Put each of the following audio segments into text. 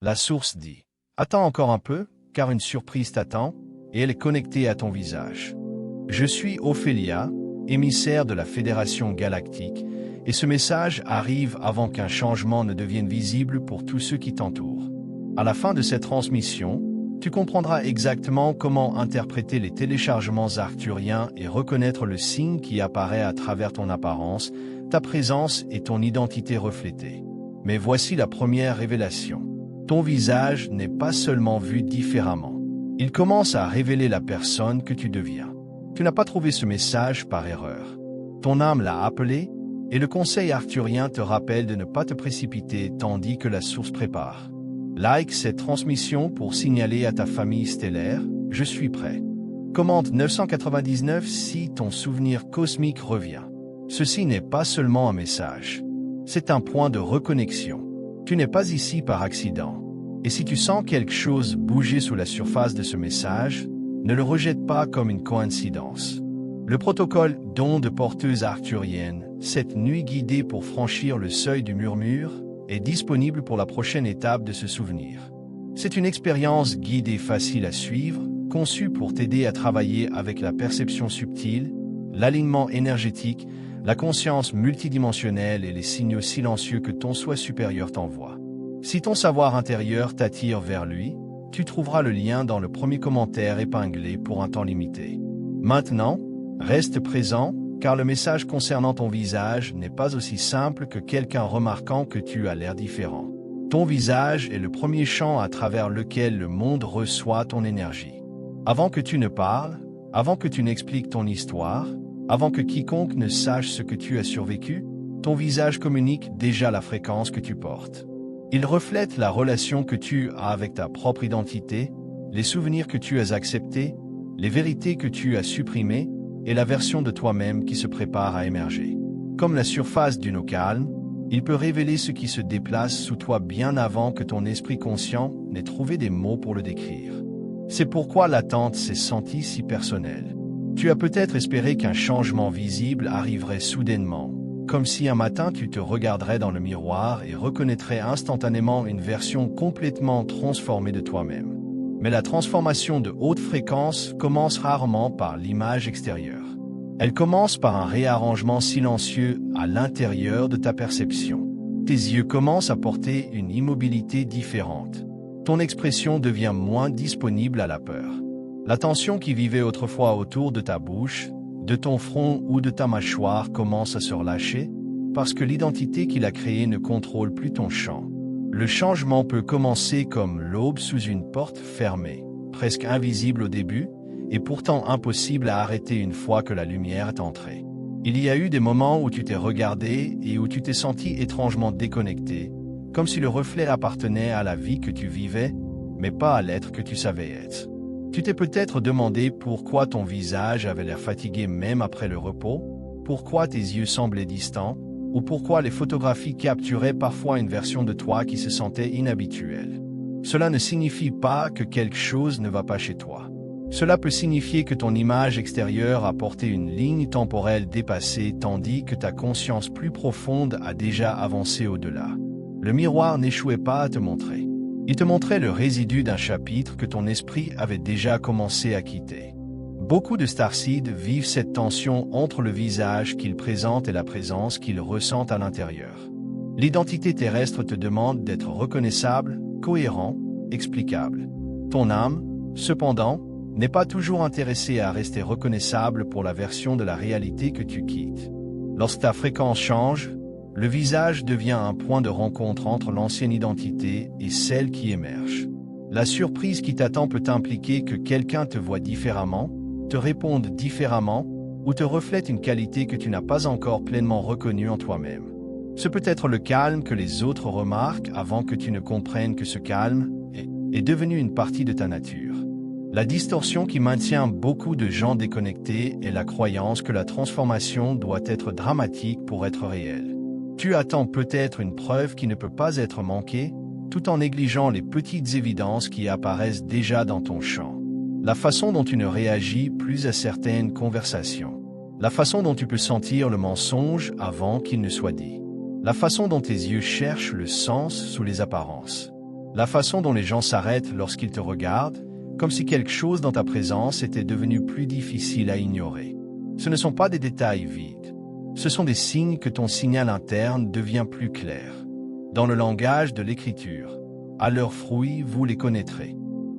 La source dit « Attends encore un peu, car une surprise t'attend, et elle est connectée à ton visage. Je suis Ophélia, émissaire de la Fédération Galactique, et ce message arrive avant qu'un changement ne devienne visible pour tous ceux qui t'entourent. À la fin de cette transmission, tu comprendras exactement comment interpréter les téléchargements arcturiens et reconnaître le signe qui apparaît à travers ton apparence, ta présence et ton identité reflétée. Mais voici la première révélation. Ton visage n'est pas seulement vu différemment. Il commence à révéler la personne que tu deviens. Tu n'as pas trouvé ce message par erreur. Ton âme l'a appelé, et le conseil arcturien te rappelle de ne pas te précipiter tandis que la source prépare. Like cette transmission pour signaler à ta famille stellaire « Je suis prêt ». Commente 999 si ton souvenir cosmique revient. Ceci n'est pas seulement un message. C'est un point de reconnexion. Tu n'es pas ici par accident. Et si tu sens quelque chose bouger sous la surface de ce message, ne le rejette pas comme une coïncidence. Le protocole don de porteuse arcturienne, cette nuit guidée pour franchir le seuil du murmure, est disponible pour la prochaine étape de ce souvenir. C'est une expérience guidée facile à suivre, conçue pour t'aider à travailler avec la perception subtile, l'alignement énergétique, la conscience multidimensionnelle et les signaux silencieux que ton soi supérieur t'envoie. Si ton savoir intérieur t'attire vers lui, tu trouveras le lien dans le premier commentaire épinglé pour un temps limité. Maintenant, reste présent, car le message concernant ton visage n'est pas aussi simple que quelqu'un remarquant que tu as l'air différent. Ton visage est le premier champ à travers lequel le monde reçoit ton énergie. Avant que tu ne parles, avant que tu n'expliques ton histoire, avant que quiconque ne sache ce que tu as survécu, ton visage communique déjà la fréquence que tu portes. Il reflète la relation que tu as avec ta propre identité, les souvenirs que tu as acceptés, les vérités que tu as supprimées et la version de toi-même qui se prépare à émerger. Comme la surface d'une eau calme, il peut révéler ce qui se déplace sous toi bien avant que ton esprit conscient n'ait trouvé des mots pour le décrire. C'est pourquoi l'attente s'est sentie si personnelle. Tu as peut-être espéré qu'un changement visible arriverait soudainement, comme si un matin tu te regarderais dans le miroir et reconnaîtrais instantanément une version complètement transformée de toi-même. Mais la transformation de haute fréquence commence rarement par l'image extérieure. Elle commence par un réarrangement silencieux à l'intérieur de ta perception. Tes yeux commencent à porter une immobilité différente. Ton expression devient moins disponible à la peur. La tension qui vivait autrefois autour de ta bouche, de ton front ou de ta mâchoire commence à se relâcher, parce que l'identité qu'il a créée ne contrôle plus ton champ. Le changement peut commencer comme l'aube sous une porte fermée, presque invisible au début, et pourtant impossible à arrêter une fois que la lumière est entrée. Il y a eu des moments où tu t'es regardé et où tu t'es senti étrangement déconnecté, comme si le reflet appartenait à la vie que tu vivais, mais pas à l'être que tu savais être. Tu t'es peut-être demandé pourquoi ton visage avait l'air fatigué même après le repos, pourquoi tes yeux semblaient distants, ou pourquoi les photographies capturaient parfois une version de toi qui se sentait inhabituelle. Cela ne signifie pas que quelque chose ne va pas chez toi. Cela peut signifier que ton image extérieure a porté une ligne temporelle dépassée tandis que ta conscience plus profonde a déjà avancé au-delà. Le miroir n'échouait pas à te montrer. Il te montrait le résidu d'un chapitre que ton esprit avait déjà commencé à quitter. Beaucoup de starseeds vivent cette tension entre le visage qu'ils présentent et la présence qu'ils ressentent à l'intérieur. L'identité terrestre te demande d'être reconnaissable, cohérent, explicable. Ton âme, cependant, n'est pas toujours intéressée à rester reconnaissable pour la version de la réalité que tu quittes. Lorsque ta fréquence change, le visage devient un point de rencontre entre l'ancienne identité et celle qui émerge. La surprise qui t'attend peut impliquer que quelqu'un te voit différemment, te réponde différemment, ou te reflète une qualité que tu n'as pas encore pleinement reconnue en toi-même. Ce peut être le calme que les autres remarquent avant que tu ne comprennes que ce calme est devenu une partie de ta nature. La distorsion qui maintient beaucoup de gens déconnectés est la croyance que la transformation doit être dramatique pour être réelle. Tu attends peut-être une preuve qui ne peut pas être manquée, tout en négligeant les petites évidences qui apparaissent déjà dans ton champ. La façon dont tu ne réagis plus à certaines conversations. La façon dont tu peux sentir le mensonge avant qu'il ne soit dit. La façon dont tes yeux cherchent le sens sous les apparences. La façon dont les gens s'arrêtent lorsqu'ils te regardent, comme si quelque chose dans ta présence était devenu plus difficile à ignorer. Ce ne sont pas des détails vides. Ce sont des signes que ton signal interne devient plus clair. Dans le langage de l'écriture, à leurs fruits, vous les connaîtrez.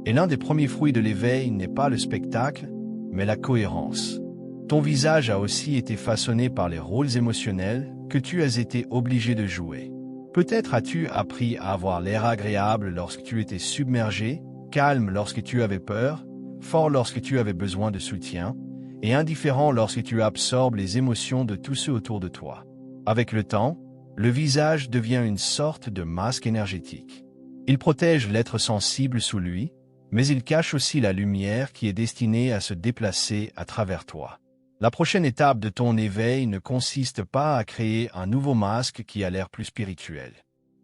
Et l'un des premiers fruits de l'éveil n'est pas le spectacle, mais la cohérence. Ton visage a aussi été façonné par les rôles émotionnels que tu as été obligé de jouer. Peut-être as-tu appris à avoir l'air agréable lorsque tu étais submergé, calme lorsque tu avais peur, fort lorsque tu avais besoin de soutien, et indifférent lorsque tu absorbes les émotions de tous ceux autour de toi. Avec le temps, le visage devient une sorte de masque énergétique. Il protège l'être sensible sous lui, mais il cache aussi la lumière qui est destinée à se déplacer à travers toi. La prochaine étape de ton éveil ne consiste pas à créer un nouveau masque qui a l'air plus spirituel.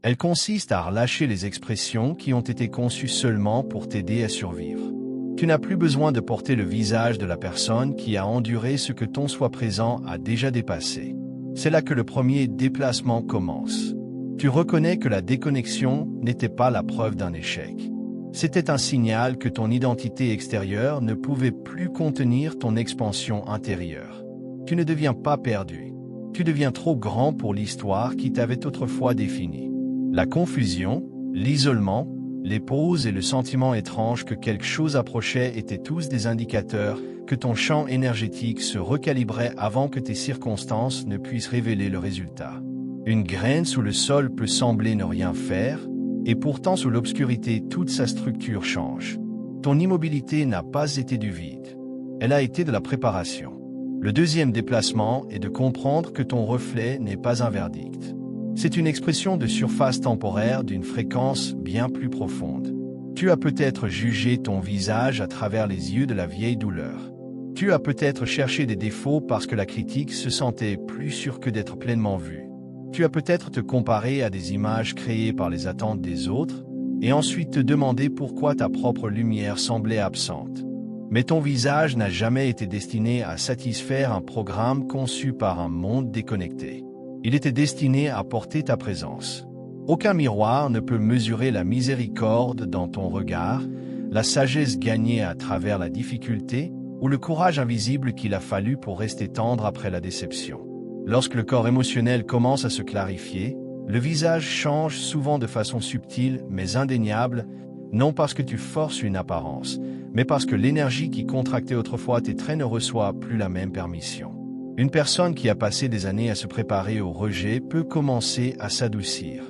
Elle consiste à relâcher les expressions qui ont été conçues seulement pour t'aider à survivre. Tu n'as plus besoin de porter le visage de la personne qui a enduré ce que ton soi présent a déjà dépassé. C'est là que le premier déplacement commence. Tu reconnais que la déconnexion n'était pas la preuve d'un échec. C'était un signal que ton identité extérieure ne pouvait plus contenir ton expansion intérieure. Tu ne deviens pas perdu. Tu deviens trop grand pour l'histoire qui t'avait autrefois défini. La confusion, l'isolement, les pauses et le sentiment étrange que quelque chose approchait étaient tous des indicateurs que ton champ énergétique se recalibrait avant que tes circonstances ne puissent révéler le résultat. Une graine sous le sol peut sembler ne rien faire, et pourtant sous l'obscurité toute sa structure change. Ton immobilité n'a pas été du vide. Elle a été de la préparation. Le deuxième déplacement est de comprendre que ton reflet n'est pas un verdict. C'est une expression de surface temporaire d'une fréquence bien plus profonde. Tu as peut-être jugé ton visage à travers les yeux de la vieille douleur. Tu as peut-être cherché des défauts parce que la critique se sentait plus sûre que d'être pleinement vue. Tu as peut-être te comparé à des images créées par les attentes des autres, et ensuite te demandé pourquoi ta propre lumière semblait absente. Mais ton visage n'a jamais été destiné à satisfaire un programme conçu par un monde déconnecté. Il était destiné à porter ta présence. Aucun miroir ne peut mesurer la miséricorde dans ton regard, la sagesse gagnée à travers la difficulté, ou le courage invisible qu'il a fallu pour rester tendre après la déception. Lorsque le corps émotionnel commence à se clarifier, le visage change souvent de façon subtile mais indéniable, non parce que tu forces une apparence, mais parce que l'énergie qui contractait autrefois tes traits ne reçoit plus la même permission. Une personne qui a passé des années à se préparer au rejet peut commencer à s'adoucir.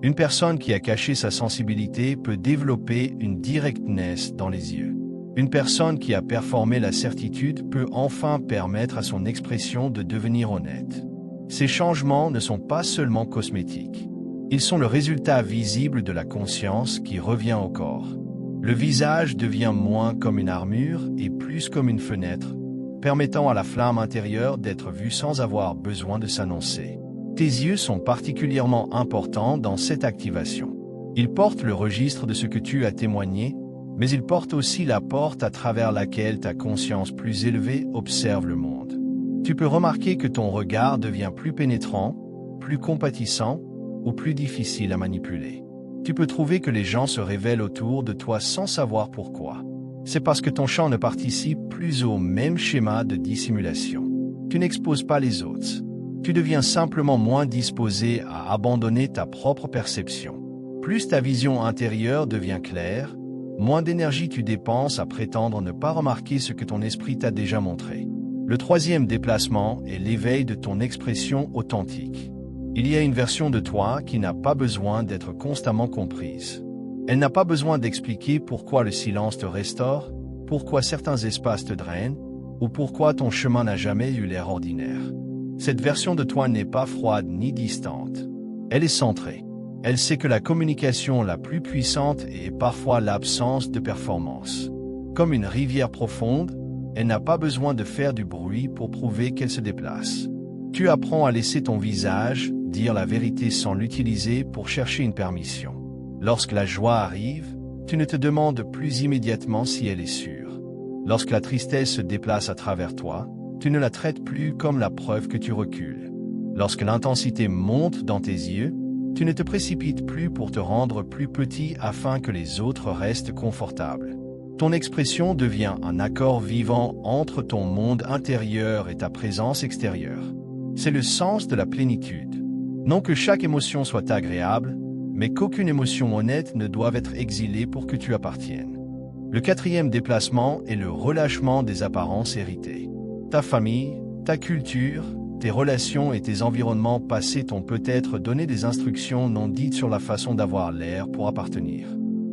Une personne qui a caché sa sensibilité peut développer une directness dans les yeux. Une personne qui a performé la certitude peut enfin permettre à son expression de devenir honnête. Ces changements ne sont pas seulement cosmétiques. Ils sont le résultat visible de la conscience qui revient au corps. Le visage devient moins comme une armure et plus comme une fenêtre, permettant à la flamme intérieure d'être vue sans avoir besoin de s'annoncer. Tes yeux sont particulièrement importants dans cette activation. Ils portent le registre de ce que tu as témoigné, mais ils portent aussi la porte à travers laquelle ta conscience plus élevée observe le monde. Tu peux remarquer que ton regard devient plus pénétrant, plus compatissant ou plus difficile à manipuler. Tu peux trouver que les gens se révèlent autour de toi sans savoir pourquoi. C'est parce que ton champ ne participe plus au même schéma de dissimulation. Tu n'exposes pas les autres. Tu deviens simplement moins disposé à abandonner ta propre perception. Plus ta vision intérieure devient claire, moins d'énergie tu dépenses à prétendre ne pas remarquer ce que ton esprit t'a déjà montré. Le troisième déplacement est l'éveil de ton expression authentique. Il y a une version de toi qui n'a pas besoin d'être constamment comprise. Elle n'a pas besoin d'expliquer pourquoi le silence te restaure, pourquoi certains espaces te drainent, ou pourquoi ton chemin n'a jamais eu l'air ordinaire. Cette version de toi n'est pas froide ni distante. Elle est centrée. Elle sait que la communication la plus puissante est parfois l'absence de performance. Comme une rivière profonde, elle n'a pas besoin de faire du bruit pour prouver qu'elle se déplace. Tu apprends à laisser ton visage dire la vérité sans l'utiliser pour chercher une permission. Lorsque la joie arrive, tu ne te demandes plus immédiatement si elle est sûre. Lorsque la tristesse se déplace à travers toi, tu ne la traites plus comme la preuve que tu recules. Lorsque l'intensité monte dans tes yeux, Tu ne te précipites plus pour te rendre plus petit afin que les autres restent confortables. Ton expression devient un accord vivant entre ton monde intérieur et ta présence extérieure. C'est le sens de la plénitude. Non que chaque émotion soit agréable, mais qu'aucune émotion honnête ne doive être exilée pour que tu appartiennes. Le 4e déplacement est le relâchement des apparences héritées. Ta famille, ta culture, tes relations et tes environnements passés t'ont peut-être donné des instructions non dites sur la façon d'avoir l'air pour appartenir.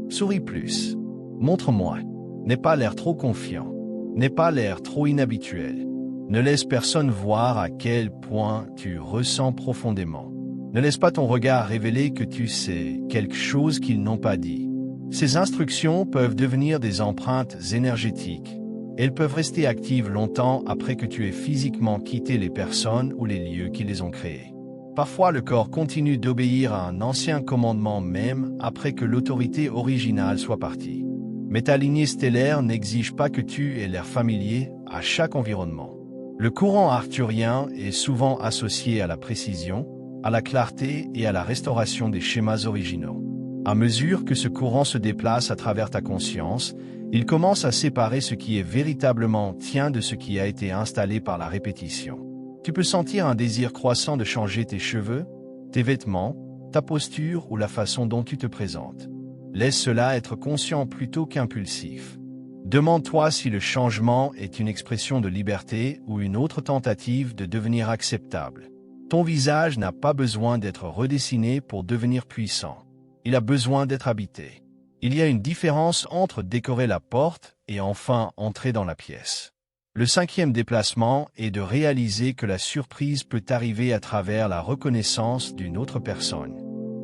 Souris plus. Montre-moi. N'aie pas l'air trop confiant. N'aie pas l'air trop inhabituel. Ne laisse personne voir à quel point tu ressens profondément. Ne laisse pas ton regard révéler que tu sais quelque chose qu'ils n'ont pas dit. Ces instructions peuvent devenir des empreintes énergétiques. Elles peuvent rester actives longtemps après que tu aies physiquement quitté les personnes ou les lieux qui les ont créées. Parfois, le corps continue d'obéir à un ancien commandement même après que l'autorité originale soit partie. Mais ta lignée stellaire n'exige pas que tu aies l'air familier à chaque environnement. Le courant arthurien est souvent associé à la précision, à la clarté et à la restauration des schémas originaux. À mesure que ce courant se déplace à travers ta conscience, il commence à séparer ce qui est véritablement tien de ce qui a été installé par la répétition. Tu peux sentir un désir croissant de changer tes cheveux, tes vêtements, ta posture ou la façon dont tu te présentes. Laisse cela être conscient plutôt qu'impulsif. Demande-toi si le changement est une expression de liberté ou une autre tentative de devenir acceptable. Ton visage n'a pas besoin d'être redessiné pour devenir puissant. Il a besoin d'être habité. Il y a une différence entre décorer la porte et enfin entrer dans la pièce. Le 5e déplacement est de réaliser que la surprise peut arriver à travers la reconnaissance d'une autre personne.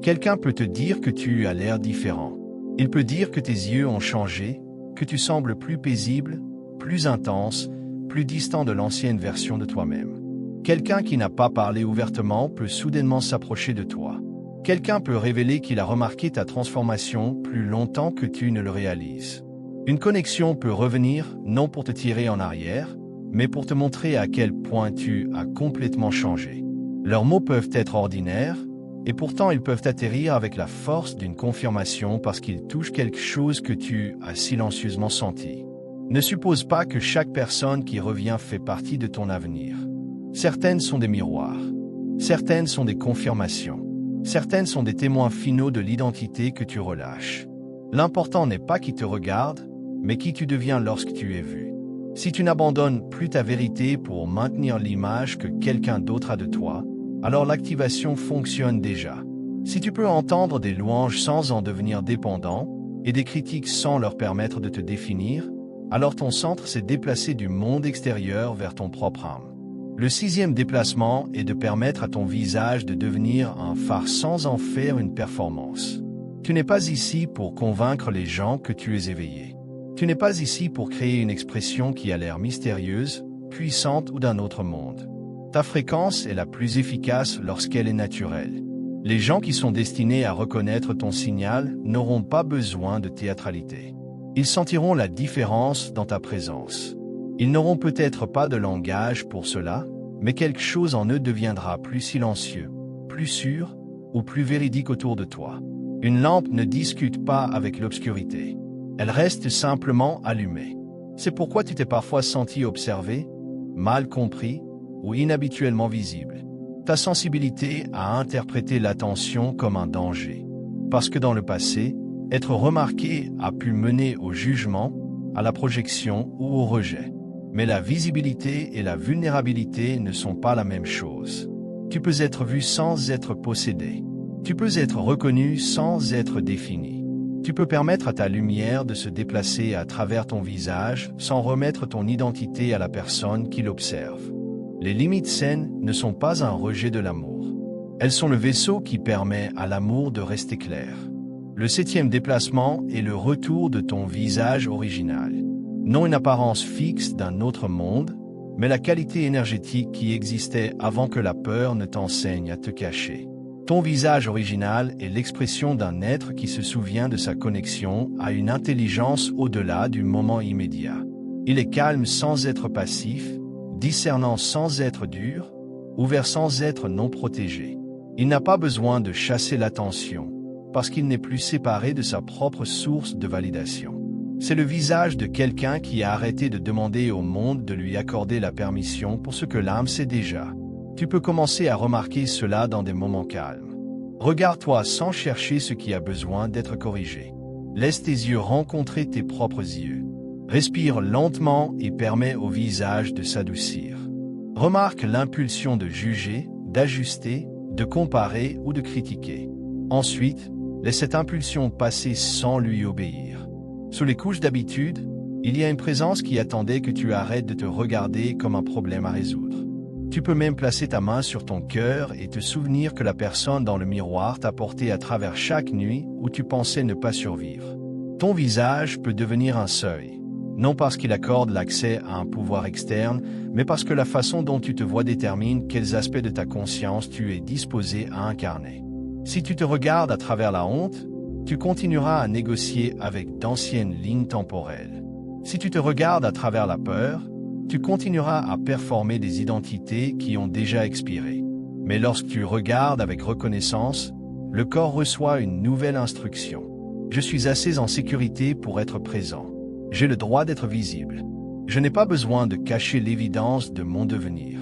Quelqu'un peut te dire que tu as l'air différent. Il peut dire que tes yeux ont changé, que tu sembles plus paisible, plus intense, plus distant de l'ancienne version de toi-même. Quelqu'un qui n'a pas parlé ouvertement peut soudainement s'approcher de toi. Quelqu'un peut révéler qu'il a remarqué ta transformation plus longtemps que tu ne le réalises. Une connexion peut revenir, non pour te tirer en arrière, mais pour te montrer à quel point tu as complètement changé. Leurs mots peuvent être ordinaires, et pourtant ils peuvent atterrir avec la force d'une confirmation parce qu'ils touchent quelque chose que tu as silencieusement senti. Ne suppose pas que chaque personne qui revient fait partie de ton avenir. Certaines sont des miroirs. Certaines sont des confirmations. Certaines sont des témoins finaux de l'identité que tu relâches. L'important n'est pas qui te regarde, mais qui tu deviens lorsque tu es vu. Si tu n'abandonnes plus ta vérité pour maintenir l'image que quelqu'un d'autre a de toi, alors l'activation fonctionne déjà. Si tu peux entendre des louanges sans en devenir dépendant, et des critiques sans leur permettre de te définir, alors ton centre s'est déplacé du monde extérieur vers ton propre âme. Le 6e déplacement est de permettre à ton visage de devenir un phare sans en faire une performance. Tu n'es pas ici pour convaincre les gens que tu es éveillé. Tu n'es pas ici pour créer une expression qui a l'air mystérieuse, puissante ou d'un autre monde. Ta fréquence est la plus efficace lorsqu'elle est naturelle. Les gens qui sont destinés à reconnaître ton signal n'auront pas besoin de théâtralité. Ils sentiront la différence dans ta présence. Ils n'auront peut-être pas de langage pour cela, mais quelque chose en eux deviendra plus silencieux, plus sûr ou plus véridique autour de toi. Une lampe ne discute pas avec l'obscurité. Elle reste simplement allumée. C'est pourquoi tu t'es parfois senti observé, mal compris ou inhabituellement visible. Ta sensibilité a interprété l'attention comme un danger. Parce que dans le passé, être remarqué a pu mener au jugement, à la projection ou au rejet. Mais la visibilité et la vulnérabilité ne sont pas la même chose. Tu peux être vu sans être possédé. Tu peux être reconnu sans être défini. Tu peux permettre à ta lumière de se déplacer à travers ton visage sans remettre ton identité à la personne qui l'observe. Les limites saines ne sont pas un rejet de l'amour. Elles sont le vaisseau qui permet à l'amour de rester clair. Le 7e déplacement est le retour de ton visage original. Non une apparence fixe d'un autre monde, mais la qualité énergétique qui existait avant que la peur ne t'enseigne à te cacher. Ton visage original est l'expression d'un être qui se souvient de sa connexion à une intelligence au-delà du moment immédiat. Il est calme sans être passif, discernant sans être dur, ouvert sans être non protégé. Il n'a pas besoin de chasser l'attention, parce qu'il n'est plus séparé de sa propre source de validation. C'est le visage de quelqu'un qui a arrêté de demander au monde de lui accorder la permission pour ce que l'âme sait déjà. Tu peux commencer à remarquer cela dans des moments calmes. Regarde-toi sans chercher ce qui a besoin d'être corrigé. Laisse tes yeux rencontrer tes propres yeux. Respire lentement et permets au visage de s'adoucir. Remarque l'impulsion de juger, d'ajuster, de comparer ou de critiquer. Ensuite, laisse cette impulsion passer sans lui obéir. Sous les couches d'habitude, il y a une présence qui attendait que tu arrêtes de te regarder comme un problème à résoudre. Tu peux même placer ta main sur ton cœur et te souvenir que la personne dans le miroir t'a porté à travers chaque nuit où tu pensais ne pas survivre. Ton visage peut devenir un seuil, non parce qu'il accorde l'accès à un pouvoir externe, mais parce que la façon dont tu te vois détermine quels aspects de ta conscience tu es disposé à incarner. Si tu te regardes à travers la honte, tu continueras à négocier avec d'anciennes lignes temporelles. Si tu te regardes à travers la peur, tu continueras à performer des identités qui ont déjà expiré. Mais lorsque tu regardes avec reconnaissance, le corps reçoit une nouvelle instruction. Je suis assez en sécurité pour être présent. J'ai le droit d'être visible. Je n'ai pas besoin de cacher l'évidence de mon devenir.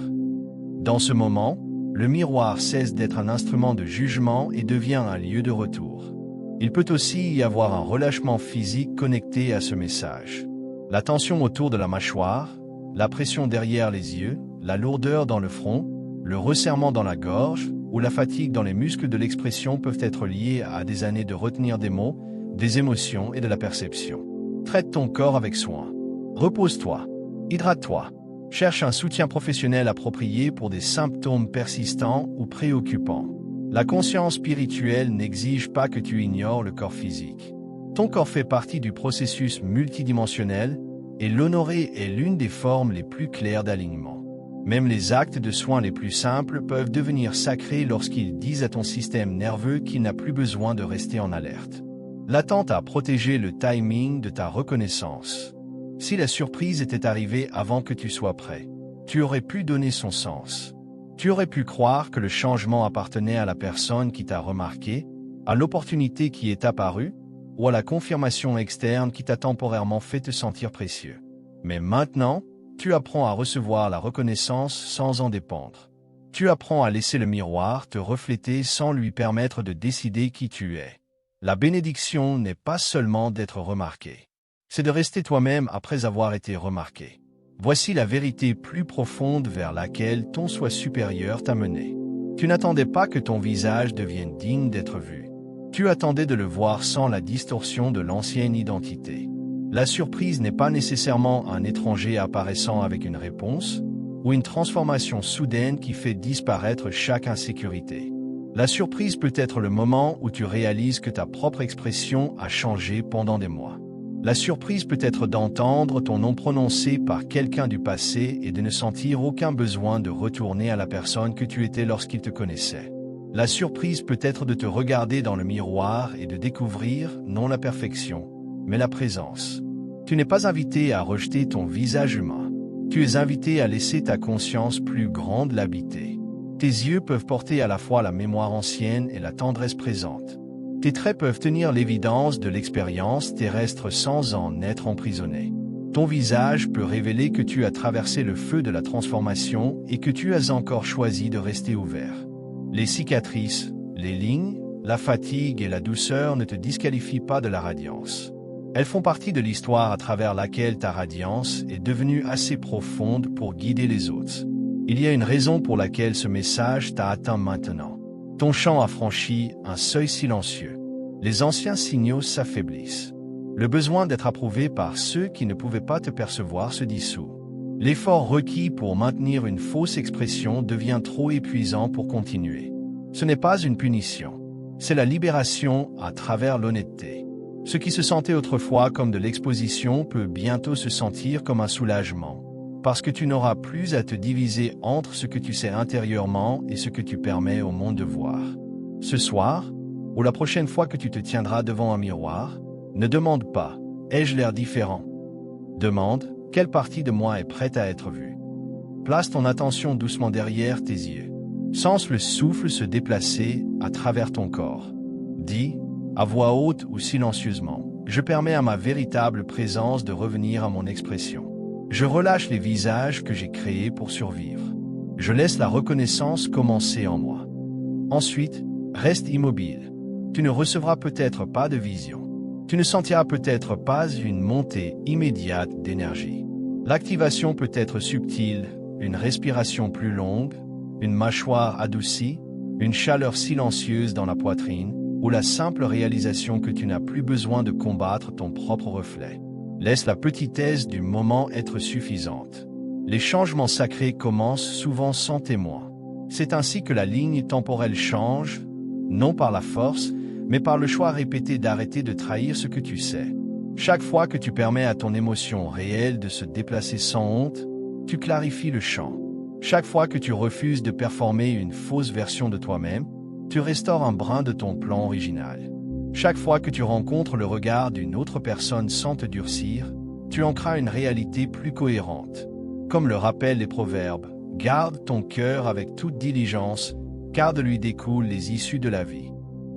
Dans ce moment, le miroir cesse d'être un instrument de jugement et devient un lieu de retour. Il peut aussi y avoir un relâchement physique connecté à ce message. La tension autour de la mâchoire, la pression derrière les yeux, la lourdeur dans le front, le resserrement dans la gorge ou la fatigue dans les muscles de l'expression peuvent être liés à des années de retenir des mots, des émotions et de la perception. Traite ton corps avec soin. Repose-toi. Hydrate-toi. Cherche un soutien professionnel approprié pour des symptômes persistants ou préoccupants. La conscience spirituelle n'exige pas que tu ignores le corps physique. Ton corps fait partie du processus multidimensionnel et l'honorer est l'une des formes les plus claires d'alignement. Même les actes de soins les plus simples peuvent devenir sacrés lorsqu'ils disent à ton système nerveux qu'il n'a plus besoin de rester en alerte. L'attente a protégé le timing de ta reconnaissance. Si la surprise était arrivée avant que tu sois prêt, tu aurais pu donner son sens. Tu aurais pu croire que le changement appartenait à la personne qui t'a remarqué, à l'opportunité qui est apparue, ou à la confirmation externe qui t'a temporairement fait te sentir précieux. Mais maintenant, tu apprends à recevoir la reconnaissance sans en dépendre. Tu apprends à laisser le miroir te refléter sans lui permettre de décider qui tu es. La bénédiction n'est pas seulement d'être remarqué. C'est de rester toi-même après avoir été remarqué. Voici la vérité plus profonde vers laquelle ton soi supérieur t'a mené. Tu n'attendais pas que ton visage devienne digne d'être vu. Tu attendais de le voir sans la distorsion de l'ancienne identité. La surprise n'est pas nécessairement un étranger apparaissant avec une réponse, ou une transformation soudaine qui fait disparaître chaque insécurité. La surprise peut être le moment où tu réalises que ta propre expression a changé pendant des mois. La surprise peut être d'entendre ton nom prononcé par quelqu'un du passé et de ne sentir aucun besoin de retourner à la personne que tu étais lorsqu'il te connaissait. La surprise peut être de te regarder dans le miroir et de découvrir, non la perfection, mais la présence. Tu n'es pas invité à rejeter ton visage humain. Tu es invité à laisser ta conscience plus grande l'habiter. Tes yeux peuvent porter à la fois la mémoire ancienne et la tendresse présente. Tes traits peuvent tenir l'évidence de l'expérience terrestre sans en être emprisonné. Ton visage peut révéler que tu as traversé le feu de la transformation et que tu as encore choisi de rester ouvert. Les cicatrices, les lignes, la fatigue et la douceur ne te disqualifient pas de la radiance. Elles font partie de l'histoire à travers laquelle ta radiance est devenue assez profonde pour guider les autres. Il y a une raison pour laquelle ce message t'a atteint maintenant. Ton chant a franchi un seuil silencieux. Les anciens signaux s'affaiblissent. Le besoin d'être approuvé par ceux qui ne pouvaient pas te percevoir se dissout. L'effort requis pour maintenir une fausse expression devient trop épuisant pour continuer. Ce n'est pas une punition. C'est la libération à travers l'honnêteté. Ce qui se sentait autrefois comme de l'exposition peut bientôt se sentir comme un soulagement. Parce que tu n'auras plus à te diviser entre ce que tu sais intérieurement et ce que tu permets au monde de voir. Ce soir, ou la prochaine fois que tu te tiendras devant un miroir, ne demande pas « ai-je l'air différent ?» Demande « quelle partie de moi est prête à être vue ?» Place ton attention doucement derrière tes yeux. Sens le souffle se déplacer à travers ton corps. Dis, à voix haute ou silencieusement, je permets à ma véritable présence de revenir à mon expression. Je relâche les visages que j'ai créés pour survivre. Je laisse la reconnaissance commencer en moi. Ensuite, reste immobile. Tu ne recevras peut-être pas de vision. Tu ne sentiras peut-être pas une montée immédiate d'énergie. L'activation peut être subtile, une respiration plus longue, une mâchoire adoucie, une chaleur silencieuse dans la poitrine, ou la simple réalisation que tu n'as plus besoin de combattre ton propre reflet. Laisse la petitesse du moment être suffisante. Les changements sacrés commencent souvent sans témoin. C'est ainsi que la ligne temporelle change, non par la force, mais par le choix répété d'arrêter de trahir ce que tu sais. Chaque fois que tu permets à ton émotion réelle de se déplacer sans honte, tu clarifies le champ. Chaque fois que tu refuses de performer une fausse version de toi-même, tu restaures un brin de ton plan original. Chaque fois que tu rencontres le regard d'une autre personne sans te durcir, tu en crées une réalité plus cohérente. Comme le rappellent les proverbes, garde ton cœur avec toute diligence, car de lui découlent les issues de la vie.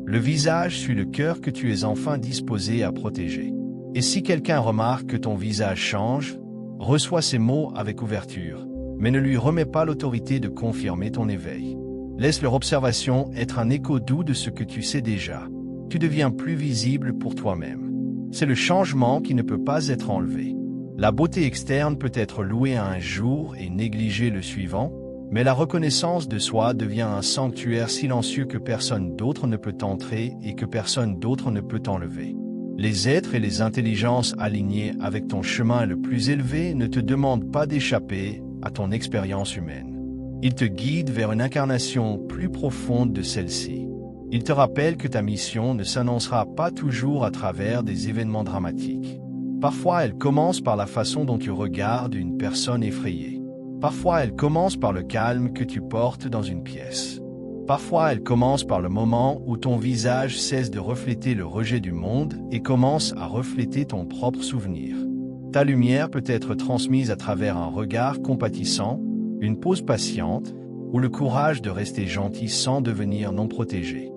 Le visage suit le cœur que tu es enfin disposé à protéger. Et si quelqu'un remarque que ton visage change, reçois ces mots avec ouverture, mais ne lui remets pas l'autorité de confirmer ton éveil. Laisse leur observation être un écho doux de ce que tu sais déjà. Tu deviens plus visible pour toi-même. C'est le changement qui ne peut pas être enlevé. La beauté externe peut être louée un jour et négligée le suivant, mais la reconnaissance de soi devient un sanctuaire silencieux que personne d'autre ne peut entrer et que personne d'autre ne peut enlever. Les êtres et les intelligences alignés avec ton chemin le plus élevé ne te demandent pas d'échapper à ton expérience humaine. Ils te guident vers une incarnation plus profonde de celle-ci. Ils te rappellent que ta mission ne s'annoncera pas toujours à travers des événements dramatiques. Parfois, elle commence par la façon dont tu regardes une personne effrayée. Parfois, elle commence par le calme que tu portes dans une pièce. Parfois, elle commence par le moment où ton visage cesse de refléter le rejet du monde et commence à refléter ton propre souvenir. Ta lumière peut être transmise à travers un regard compatissant, une pause patiente, ou le courage de rester gentil sans devenir non protégé.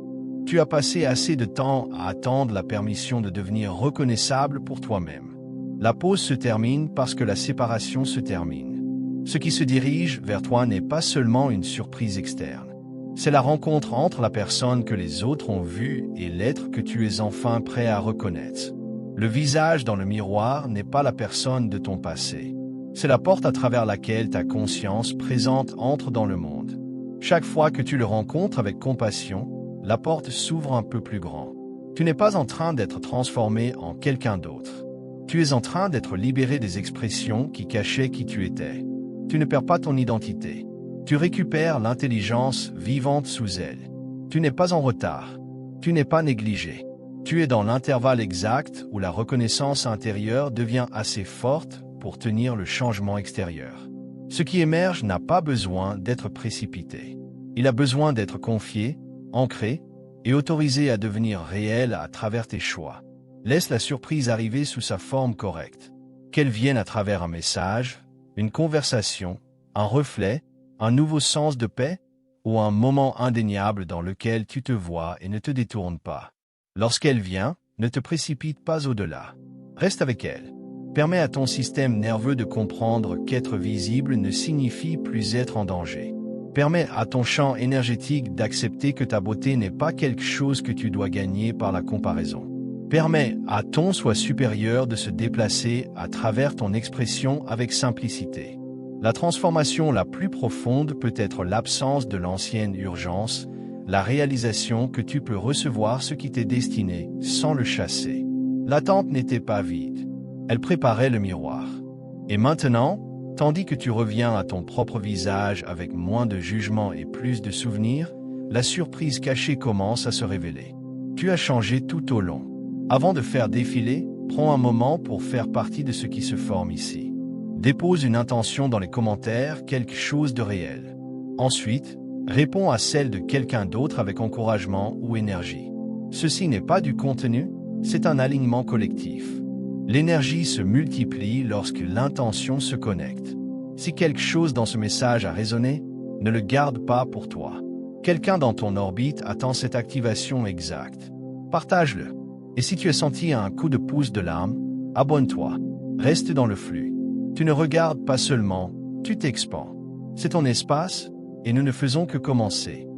Tu as passé assez de temps à attendre la permission de devenir reconnaissable pour toi-même. La pause se termine parce que la séparation se termine. Ce qui se dirige vers toi n'est pas seulement une surprise externe. C'est la rencontre entre la personne que les autres ont vue et l'être que tu es enfin prêt à reconnaître. Le visage dans le miroir n'est pas la personne de ton passé. C'est la porte à travers laquelle ta conscience présente entre dans le monde. Chaque fois que tu le rencontres avec compassion, la porte s'ouvre un peu plus grand. Tu n'es pas en train d'être transformé en quelqu'un d'autre. Tu es en train d'être libéré des expressions qui cachaient qui tu étais. Tu ne perds pas ton identité. Tu récupères l'intelligence vivante sous elle. Tu n'es pas en retard. Tu n'es pas négligé. Tu es dans l'intervalle exact où la reconnaissance intérieure devient assez forte pour tenir le changement extérieur. Ce qui émerge n'a pas besoin d'être précipité. Il a besoin d'être confié, ancré et autorisé à devenir réel à travers tes choix. Laisse la surprise arriver sous sa forme correcte. Qu'elle vienne à travers un message, une conversation, un reflet, un nouveau sens de paix ou un moment indéniable dans lequel tu te vois et ne te détournes pas. Lorsqu'elle vient, ne te précipite pas au-delà. Reste avec elle. Permets à ton système nerveux de comprendre qu'être visible ne signifie plus être en danger. Permets à ton champ énergétique d'accepter que ta beauté n'est pas quelque chose que tu dois gagner par la comparaison. Permets à ton soi supérieur de se déplacer à travers ton expression avec simplicité. La transformation la plus profonde peut être l'absence de l'ancienne urgence, la réalisation que tu peux recevoir ce qui t'est destiné sans le chasser. L'attente n'était pas vide. Elle préparait le miroir. Et maintenant, tandis que tu reviens à ton propre visage avec moins de jugement et plus de souvenirs, la surprise cachée commence à se révéler. Tu as changé tout au long. Avant de faire défiler, prends un moment pour faire partie de ce qui se forme ici. Dépose une intention dans les commentaires, quelque chose de réel. Ensuite, réponds à celle de quelqu'un d'autre avec encouragement ou énergie. Ceci n'est pas du contenu, c'est un alignement collectif. L'énergie se multiplie lorsque l'intention se connecte. Si quelque chose dans ce message a résonné, ne le garde pas pour toi. Quelqu'un dans ton orbite attend cette activation exacte. Partage-le. Et si tu as senti un coup de pouce de l'âme, abonne-toi. Reste dans le flux. Tu ne regardes pas seulement, tu t'expands. C'est ton espace, et nous ne faisons que commencer.